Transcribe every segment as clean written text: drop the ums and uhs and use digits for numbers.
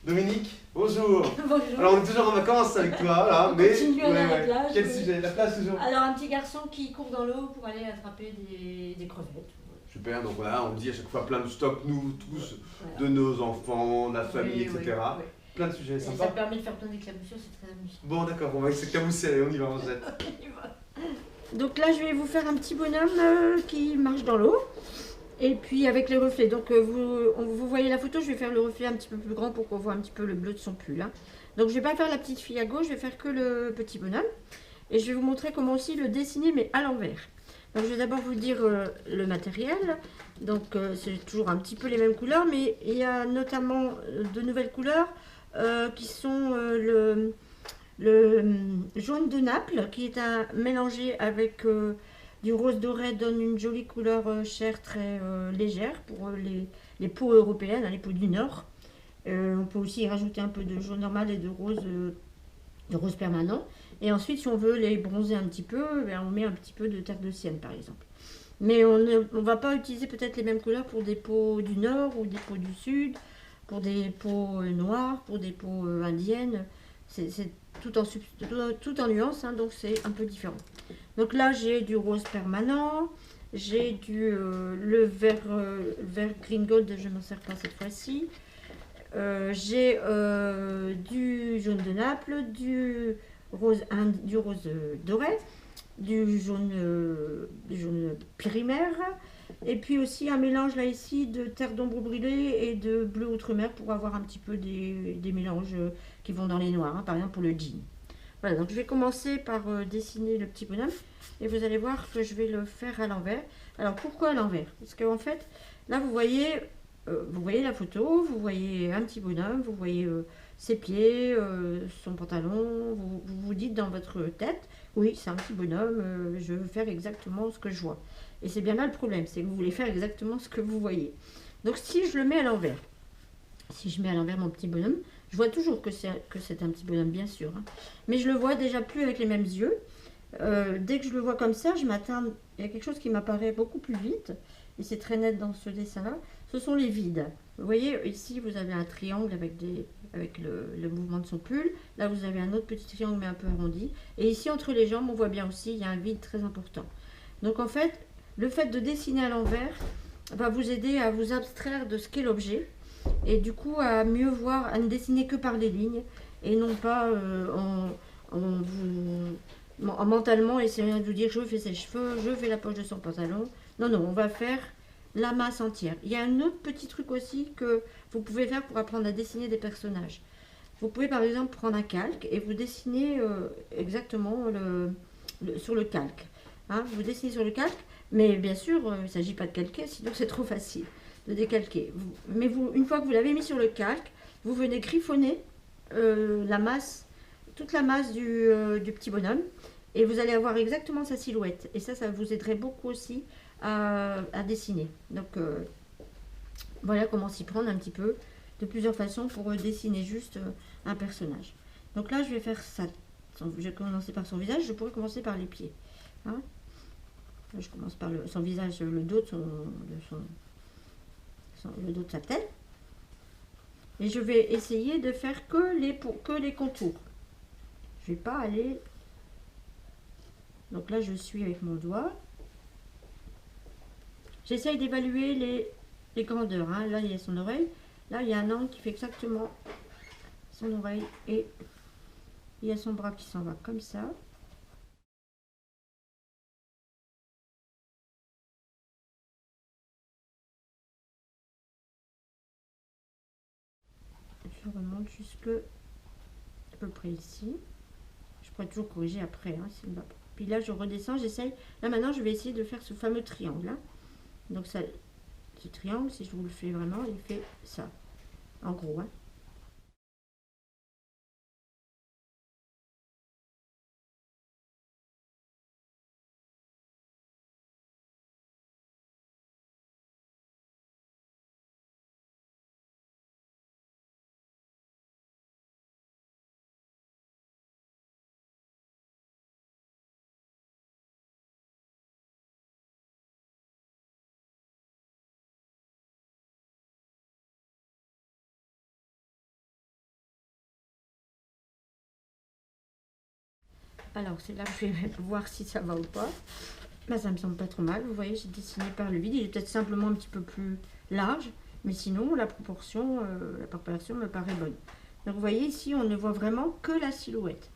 Dominique, bonjour. Bonjour. Alors on est toujours en vacances avec toi, là, On mais continue à aller à la plage, quel oui. sujet? La plage toujours. Alors, un petit garçon qui court dans l'eau pour aller attraper des crevettes. Super, donc voilà, on dit à chaque fois plein de stocks, nous tous, Voilà. de nos enfants, la famille, Oui, etc. oui. Plein de sujets Et ça sympas. permet de faire plein d'éclaboussures, c'est très amusant. Bon d'accord, on va s'éclabousser, allez, on y va, on se jette. Donc là, je vais vous faire un petit bonhomme qui marche dans l'eau. Et puis avec les reflets. Donc vous voyez la photo, je vais faire le reflet un petit peu plus grand pour qu'on voit un petit peu le bleu de son pull. Hein. Donc je vais pas faire la petite fille à gauche, je vais faire que le petit bonhomme. Et je vais vous montrer comment aussi le dessiner, mais à l'envers. Donc je vais d'abord vous dire le matériel. Donc c'est toujours un petit peu les mêmes couleurs, mais il y a notamment de nouvelles couleurs qui sont le jaune de Naples, qui est un mélangé avec du rose doré, donne une jolie couleur chair très légère pour les peaux européennes, hein, les peaux du Nord. On peut aussi y rajouter un peu de jaune normal et de rose permanent. Et ensuite, si on veut les bronzer un petit peu, on met un petit peu de terre de sienne par exemple. Mais on ne va pas utiliser peut-être les mêmes couleurs pour des peaux du Nord ou des peaux du Sud, pour des peaux noires, pour des peaux indiennes. C'est tout en nuances, hein, donc c'est un peu différent. Donc là, j'ai du rose permanent, j'ai le vert green gold, je n'en sers pas cette fois-ci. J'ai du jaune de Naples, du rose doré, du jaune primaire, et puis aussi un mélange là ici de terre d'ombre brûlée et de bleu outre-mer pour avoir un petit peu des mélanges qui vont dans les noirs, hein, par exemple pour le jean. Voilà, donc je vais commencer par dessiner le petit bonhomme et vous allez voir que je vais le faire à l'envers. Alors pourquoi à l'envers? Parce qu'en fait, là vous voyez la photo, vous voyez un petit bonhomme, vous voyez ses pieds, son pantalon, vous dites dans votre tête, oui c'est un petit bonhomme, je veux faire exactement ce que je vois. Et c'est bien là le problème, c'est que vous voulez faire exactement ce que vous voyez. Donc si je le mets à l'envers, si je mets à l'envers mon petit bonhomme, je vois toujours que c'est un petit bonhomme, bien sûr. Hein. Mais je le vois déjà plus avec les mêmes yeux. Dès que je le vois comme ça, il y a quelque chose qui m'apparaît beaucoup plus vite. Et c'est très net dans ce dessin-là. Ce sont les vides. Vous voyez, ici, vous avez un triangle avec le mouvement de son pull. Là, vous avez un autre petit triangle, mais un peu arrondi. Et ici, entre les jambes, on voit bien aussi, il y a un vide très important. Donc, en fait, le fait de dessiner à l'envers va vous aider à vous abstraire de ce qu'est l'objet et du coup à mieux voir, à ne dessiner que par les lignes et non pas en mentalement essayant de vous dire je fais ses cheveux, je fais la poche de son pantalon. Non, non, on va faire la masse entière. Il y a un autre petit truc aussi que vous pouvez faire pour apprendre à dessiner des personnages. Vous pouvez par exemple prendre un calque et vous dessinez exactement sur le calque. Hein, vous dessinez sur le calque, mais bien sûr, il ne s'agit pas de calquer, sinon c'est trop facile de décalquer. Mais une fois que vous l'avez mis sur le calque, vous venez griffonner la masse, toute la masse du petit bonhomme, et vous allez avoir exactement sa silhouette. Et ça vous aiderait beaucoup aussi à dessiner. Donc voilà comment s'y prendre un petit peu, de plusieurs façons pour dessiner juste un personnage. Donc là, je vais faire ça. Je vais commencer par son visage, je pourrais commencer par les pieds. Hein, je commence par son visage, le dos le dos de sa tête. Et je vais essayer de faire que les contours. Je vais pas aller... Donc là, je suis avec mon doigt. J'essaye d'évaluer les grandeurs. Hein. Là, il y a son oreille. Là, il y a un angle qui fait exactement son oreille. Et il y a son bras qui s'en va comme ça. Je remonte jusque à peu près ici. Je pourrais toujours corriger après, hein, s'il ne va pas. Puis là, je redescends, j'essaye. Là, maintenant, je vais essayer de faire ce fameux triangle. Hein. Donc, ça, ce triangle, si je vous le fais vraiment, il fait ça. En gros, hein. Alors c'est là que je vais voir si ça va ou pas. Bah, ça me semble pas trop mal. Vous voyez, j'ai dessiné par le vide. Il est peut-être simplement un petit peu plus large. Mais sinon, la proportion me paraît bonne. Donc vous voyez, ici, on ne voit vraiment que la silhouette.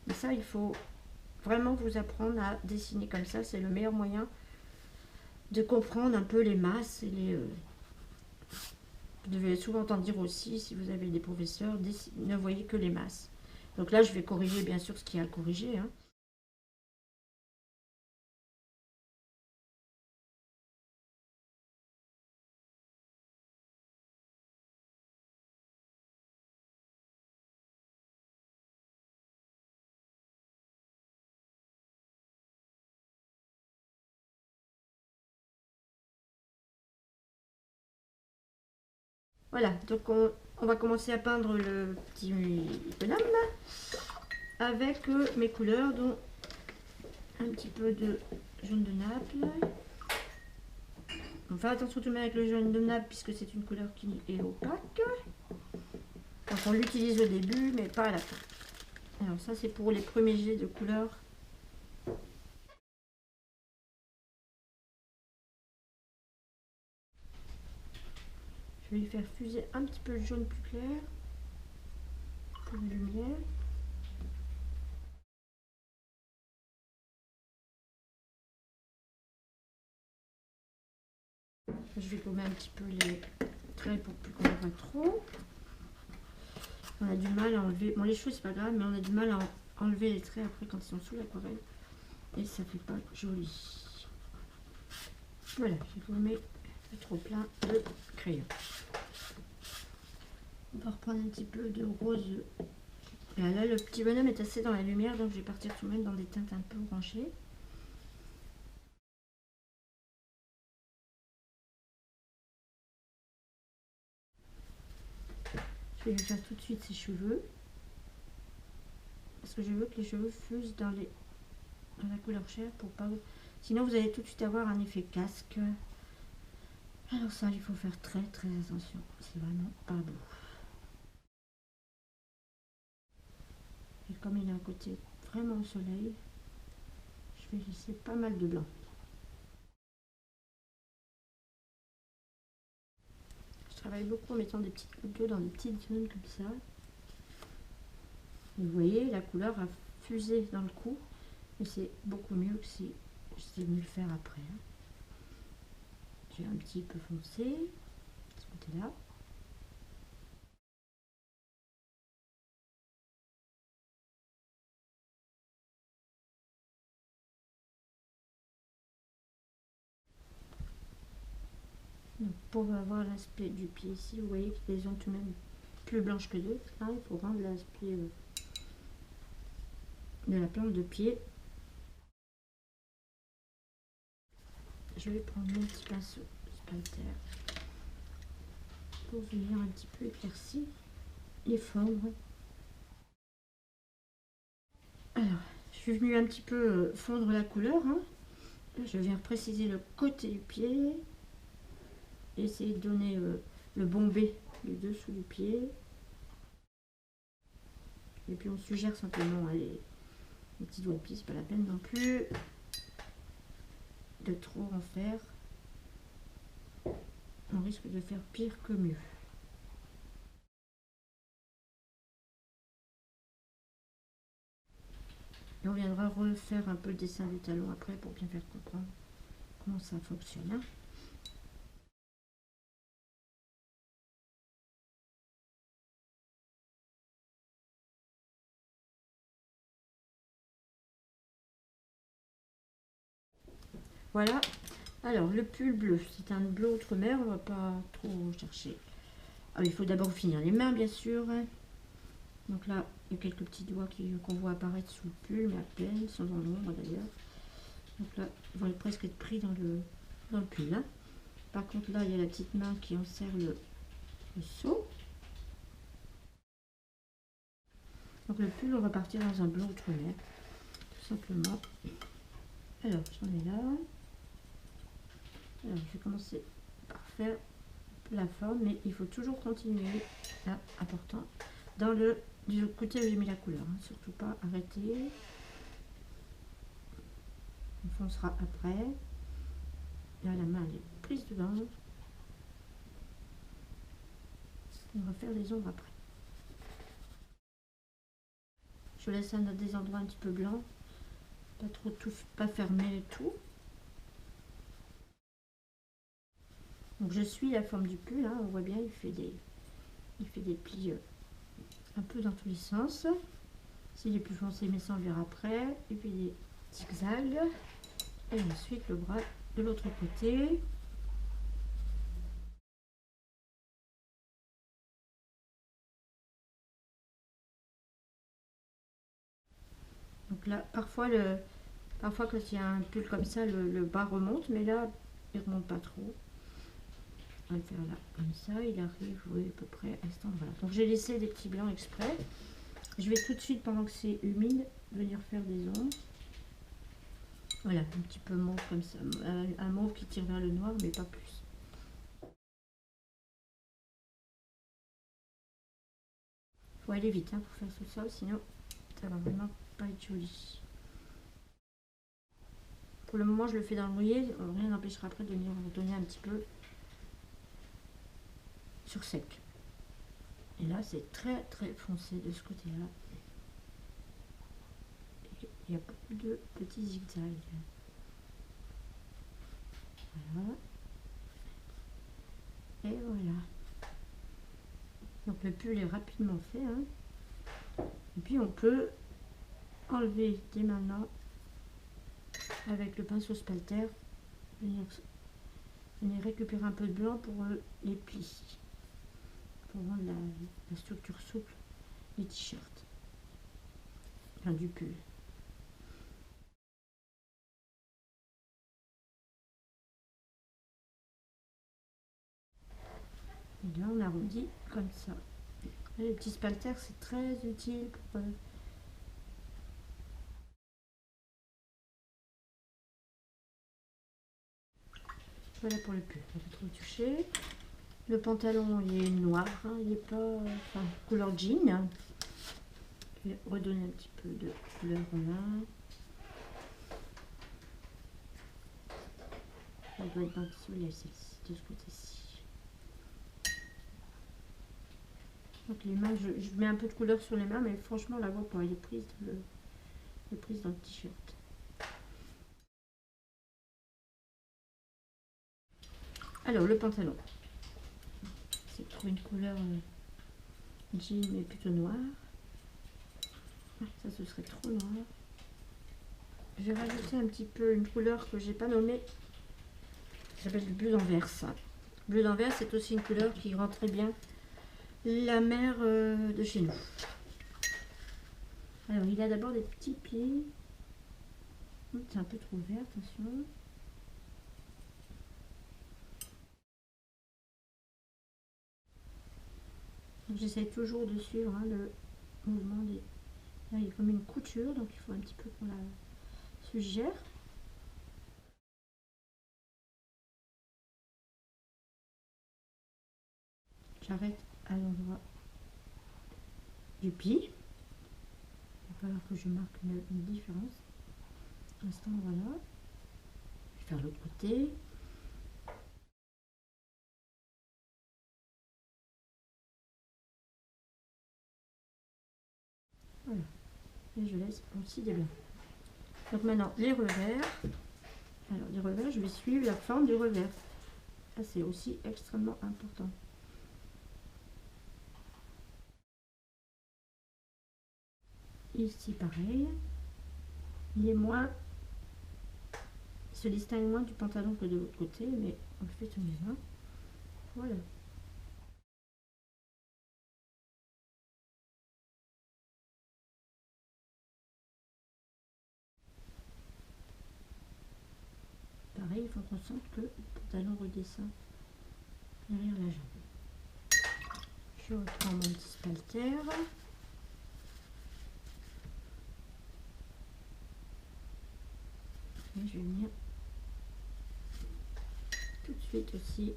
Et ça, il faut vraiment vous apprendre à dessiner comme ça. C'est le meilleur moyen de comprendre un peu les masses et les... Vous devez souvent entendre dire aussi, si vous avez des professeurs, ne voyez que les masses. Donc là, je vais corriger bien sûr ce qu'il y a à corriger, hein. Voilà, donc on va commencer à peindre le petit bonhomme avec mes couleurs, dont un petit peu de jaune de Naples. On fait attention tout de même avec le jaune de Naples puisque c'est une couleur qui est opaque. Donc on l'utilise au début mais pas à la fin. Alors ça c'est pour les premiers jets de couleurs. Je vais lui faire fuser un petit peu le jaune plus clair. Pour la lumière. Je vais gommer un petit peu les traits pour plus qu'on ne voit trop. On a du mal à enlever, bon les cheveux c'est pas grave, mais on a du mal à enlever les traits après quand ils sont sous l'aquarelle. Et ça fait pas joli. Voilà, j'ai gommé le trop plein de crayon. On va reprendre un petit peu de rose. Et là le petit bonhomme est assez dans la lumière, donc je vais partir tout de même dans des teintes un peu orangées. Je vais lui faire tout de suite ses cheveux. Parce que je veux que les cheveux fusent dans la couleur chair pour pas... Sinon vous allez tout de suite avoir un effet casque. Alors ça, il faut faire très attention. C'est vraiment pas beau. Et comme il a un côté vraiment au soleil, je vais laisser pas mal de blanc. Je travaille beaucoup en mettant des petites gouttes d'eau dans des petites zones comme ça. Vous voyez, la couleur a fusé dans le cou. Et c'est beaucoup mieux que si j'étais venu le faire après. J'ai un petit peu foncé, de ce côté-là. Donc pour avoir l'aspect du pied ici, vous voyez que les ont tout de même plus blanches que d'autres. Là, il faut rendre l'aspect de la plante de pied. Je vais prendre mon petit pinceau spalter pour venir un petit peu éclaircir les fondre. Alors, je suis venue un petit peu fondre la couleur, hein. Là, je viens préciser le côté du pied. Essayer de donner le bombé du dessous du pied. Et puis on suggère simplement les petits doigts de pied, c'est pas la peine non plus de trop en faire. On risque de faire pire que mieux. Et on viendra refaire un peu le dessin du talon après pour bien faire comprendre comment ça fonctionne, hein. Voilà. Alors le pull bleu, c'est un bleu outre-mer, on va pas trop chercher. Alors, il faut d'abord finir les mains bien sûr. Donc là, il y a quelques petits doigts qu'on voit apparaître sous le pull, mais à peine, ils sont dans l'ombre d'ailleurs. Donc là, ils vont presque être pris dans le pull, hein. Par contre là, il y a la petite main qui enserre le seau. Donc le pull, on va partir dans un bleu outre-mer, tout simplement. Alors, j'en ai là. Alors, je vais commencer par faire la forme, mais il faut toujours continuer, là, important, dans du côté où j'ai mis la couleur, hein. Surtout pas arrêter. On foncera après. Là, la main elle est prise dedans. On va faire les ombres après. Je laisse des endroits un petit peu blancs. Pas trop tout, pas fermer tout. Donc je suis la forme du pull, hein, on voit bien, il fait des plis un peu dans tous les sens. S'il est plus foncé, mais ça on verra après. Et puis des zigzags. Et ensuite le bras de l'autre côté. Donc là, parfois quand il y a un pull comme ça, le bas remonte, mais là, il ne remonte pas trop. On va le faire là, comme ça, il arrive, oui, à peu près à cet endroit-là. Donc j'ai laissé des petits blancs exprès. Je vais tout de suite, pendant que c'est humide, venir faire des ombres. Voilà, un petit peu mauve comme ça, un mauve qui tire vers le noir, mais pas plus. Faut aller vite hein, pour faire tout ça, sinon ça va vraiment pas être joli. Pour le moment, je le fais dans le mouillé, rien n'empêchera après de venir donner un petit peu sur sec. Et là, c'est très très foncé de ce côté-là. Il y a beaucoup de petits zigzags. Voilà. Et voilà. Donc le pull est rapidement fait. Hein. Et puis on peut enlever dès maintenant avec le pinceau spalter, venir récupérer un peu de blanc pour les plis. Pour rendre la structure souple des t-shirts. Enfin du pull. Et là on arrondit comme ça. Et les petits spalters c'est très utile pour voilà pour le pull, on va trop toucher. Le pantalon il est noir, hein, il n'est pas couleur jean. Hein. Je vais redonner un petit peu de couleur là. Elle doit être dans celle-ci, de ce côté-ci. Donc les mains, je mets un peu de couleur sur les mains, mais franchement la voix elle est prise dans le t-shirt. Alors le pantalon, c'est de trouver une couleur jean mais plutôt noire. Ça ce serait trop noir. Je vais rajouter un petit peu une couleur que j'ai pas nommée, qui s'appelle le bleu d'Anvers. Bleu d'Anvers c'est aussi une couleur qui rend très bien la mer de chez nous. Alors il a d'abord des petits pieds. C'est un peu trop vert, attention. J'essaie toujours de suivre hein, le mouvement des... Là il y a comme une couture, donc il faut un petit peu qu'on la suggère. J'arrête à l'endroit du pied. Il va falloir que je marque une différence. À cet endroit-là. Je vais faire l'autre côté. Voilà. Et je laisse aussi des blancs. Donc maintenant, les revers. Alors, les revers, je vais suivre la forme du revers. Ça, c'est aussi extrêmement important. Ici, pareil. Il est moins... Il se distingue moins du pantalon que de l'autre côté, mais on le fait tout de même. Hein. Voilà. Pareil, il faut qu'on sente que le pantalon redescend derrière la jambe. Je reprends mon petit spalter. Et je vais venir tout de suite aussi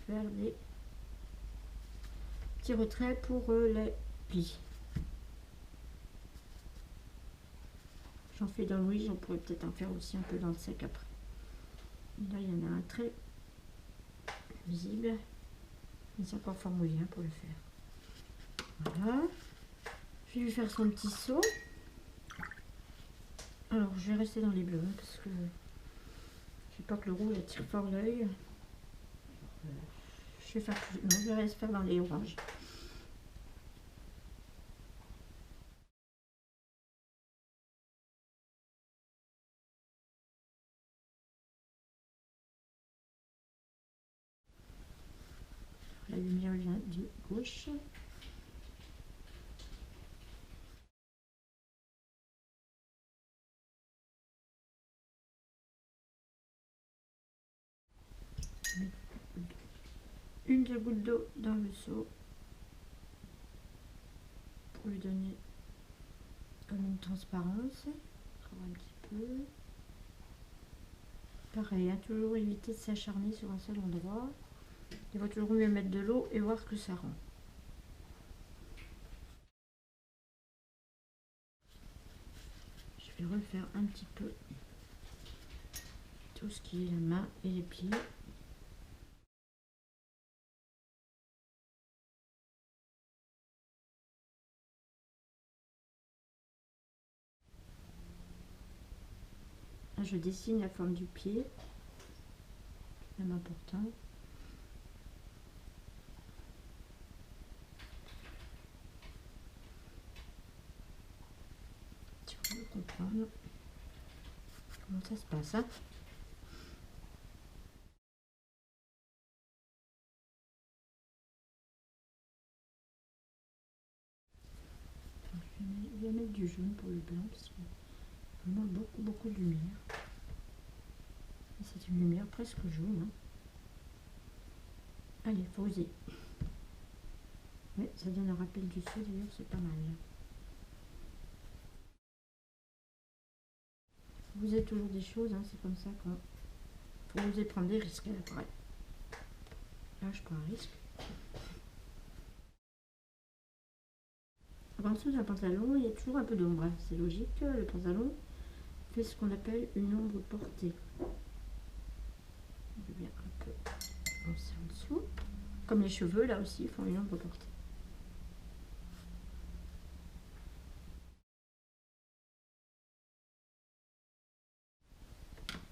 faire des petits retraits pour les plis. J'en fais dans l'huile, j'en pourrais peut-être en faire aussi un peu dans le sec après. Et là, il y en a un très visible. Mais c'est encore fort moyen pour le faire. Voilà. Je vais lui faire son petit seau. Alors, je vais rester dans les bleus parce que je veux pas que le rouge attire fort l'œil. Je vais faire plus... Non, je vais rester faire dans les oranges. La lumière vient de gauche. Une goutte d'eau dans le seau pour lui donner comme une transparence. Encore un petit peu. Pareil, hein, toujours éviter de s'acharner sur un seul endroit. Il va toujours mieux mettre de l'eau et voir ce que ça rend. Je vais refaire un petit peu tout ce qui est la main et les pieds. Là, je dessine la forme du pied, même important. Si on veut comprendre comment ça se passe. Hein. Je vais mettre du jaune pour le blanc parce qu'il y a vraiment beaucoup de lumière. C'est une lumière presque jaune. Hein. Allez, faut oser. Oui, ça donne un rappel du sud d'ailleurs, c'est pas mal. Vous êtes toujours des choses, hein, c'est comme ça qu'on faut oser prendre des risques après. Là, je prends un risque. En dessous d'un pantalon, il y a toujours un peu d'ombre. Hein. C'est logique, le pantalon fait ce qu'on appelle une ombre portée. Je vais bien un peu foncer en dessous. Comme les cheveux, là aussi, ils font une ombre portée.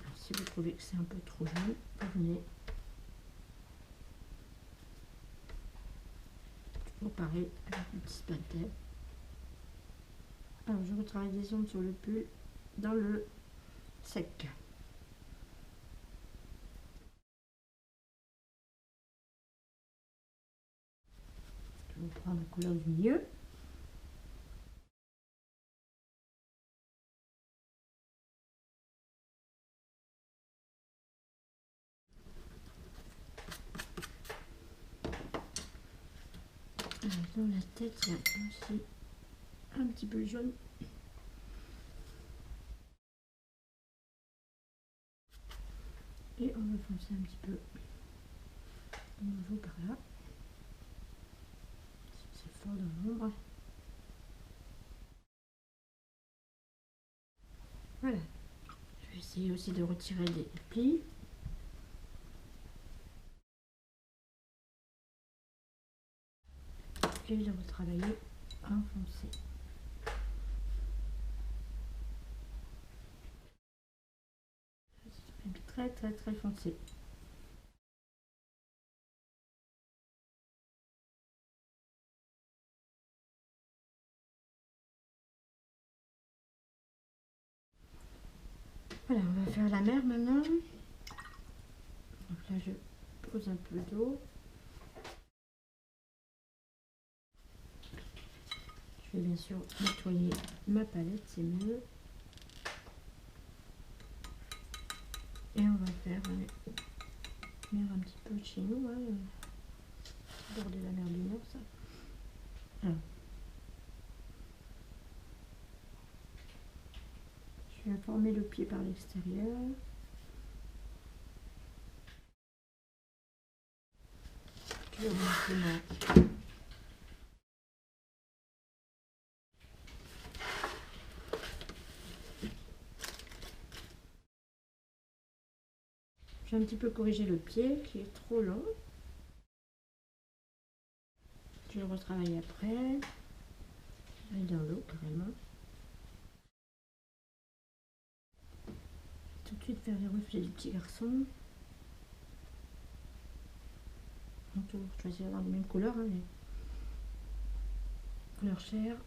Alors, si vous trouvez que c'est un peu trop jaune, vous venez. Toujours pareil, avec une petite spatelle. Alors, je retravaille des ombres sur le pull dans le sec. Je vais prendre la couleur du milieu. Alors, dans la tête, il y a aussi un petit peu jaune. Et on va foncer un petit peu de nouveau par là. C'est fort dans l'ombre. Voilà. Je vais essayer aussi de retirer les plis. Et de retravailler en foncé. Très foncé. Voilà, on va faire la mer maintenant. Donc là, je pose un peu d'eau. Je vais bien sûr nettoyer ma palette, c'est mieux. Et on va faire la mer un petit peu de chez nous, hein, bord de la mer du Nord, ça. Alors, je vais former le pied par l'extérieur. Je vais remonter vais un petit peu corriger le pied qui est trop long. Je vais le retravailler après. Aller dans l'eau carrément. Tout de suite faire les reflets du petit garçon. On peut toujours choisir dans les mêmes couleurs, hein, les couleurs chair.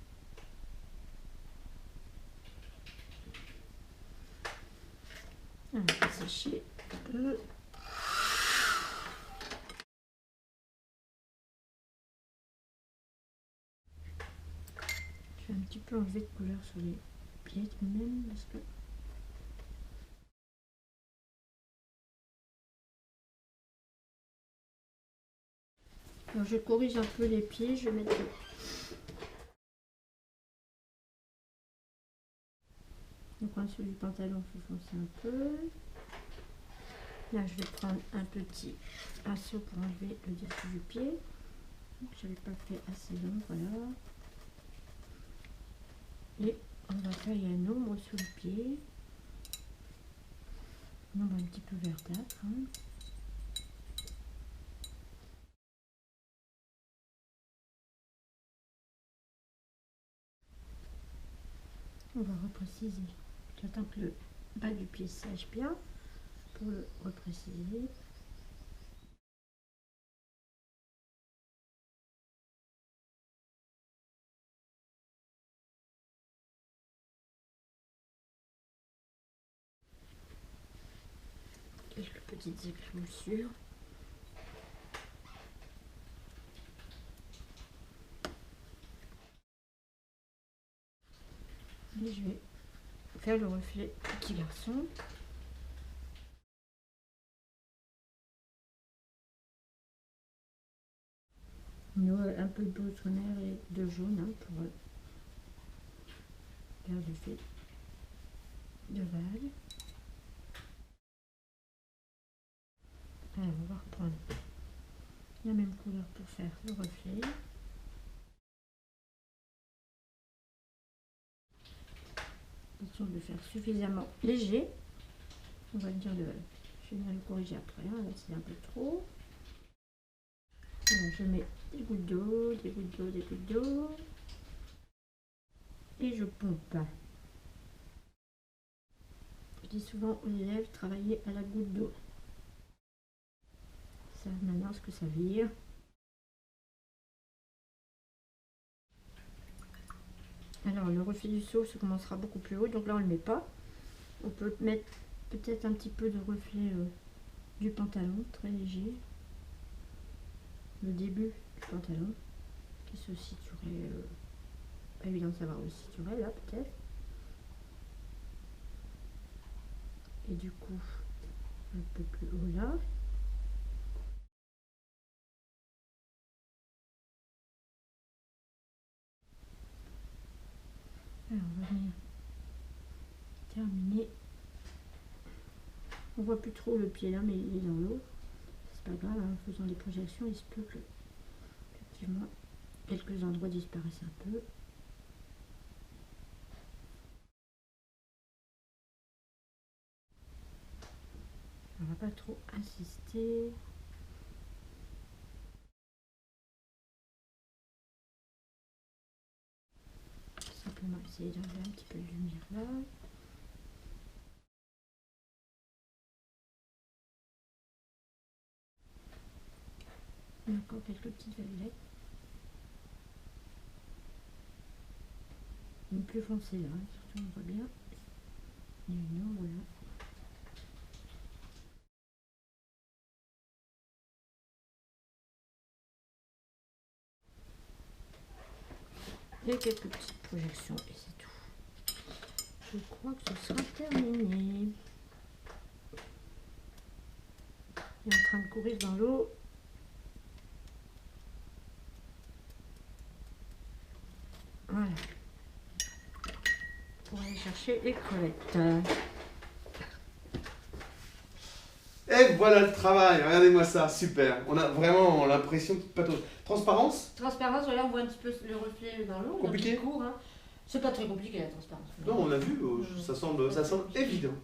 On va sécher un peu. Je vais un petit peu enlever de couleur sur les pieds tout de même parce que alors je corrige un peu les pieds, je vais mettre le coin sur du pantalon, il faut foncer un peu. Là je vais prendre un petit pinceau pour enlever le dessus du pied. Je n'avais pas fait assez long, voilà. Et on va faire un ombre sous le pied. Un ombre un petit peu verdâtre. Hein. On va repréciser. J'attends que le bas du pied sèche bien pour le repréciser. Quelques petites éclaboussures. Et je vais faire le reflet petit garçon. Un peu de bleu tonnerre et de jaune hein, pour faire l'effet de vague. Alors on va reprendre la même couleur pour faire le reflet. Attention de le faire suffisamment léger. On va dire je vais le corriger après, hein, là c'est un peu trop. Alors, je mets des gouttes d'eau, des gouttes d'eau, des gouttes d'eau. Et je pompe. Je dis souvent aux élèves, travailler à la goutte d'eau. Ça maintenant ce que ça veut dire. Alors le reflet du seau se commencera beaucoup plus haut, donc là on ne le met pas. On peut mettre peut-être un petit peu de reflet du pantalon, très léger. Le début du pantalon qui se situerait, pas évident de savoir où il se situerait là peut-être. Et du coup un peu plus haut là. Alors on va venir terminer. On voit plus trop le pied là mais il est dans l'eau. C'est pas grave, hein, en faisant les projections il se peut que effectivement quelques endroits disparaissent un peu. On va pas trop insister. Simplement essayer d'enlever un petit peu de lumière là. Il y a encore quelques petites vaguelettes. Une plus foncée là, surtout on voit bien. Il y a une ombre là. Et quelques petites projections et c'est tout. Je crois que ce sera terminé. Il est en train de courir dans l'eau. Voilà. Pour aller chercher les crevettes. Et voilà le travail, regardez-moi ça, super. On a vraiment l'impression de patauge. Transparence? Transparence, voilà, on voit un petit peu le reflet dans l'eau. Compliqué? Court, hein. C'est pas très compliqué la transparence. Non, on a vu, ça semble évident.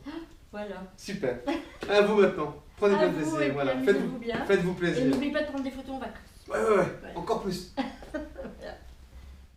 Voilà. Super. À vous maintenant. Prenez À plein de vous, et plaisir, puis voilà. amusez-vous bien. Faites-vous Et plaisir. n'oubliez pas de prendre des photos en vacances. Ouais, Ouais. encore plus.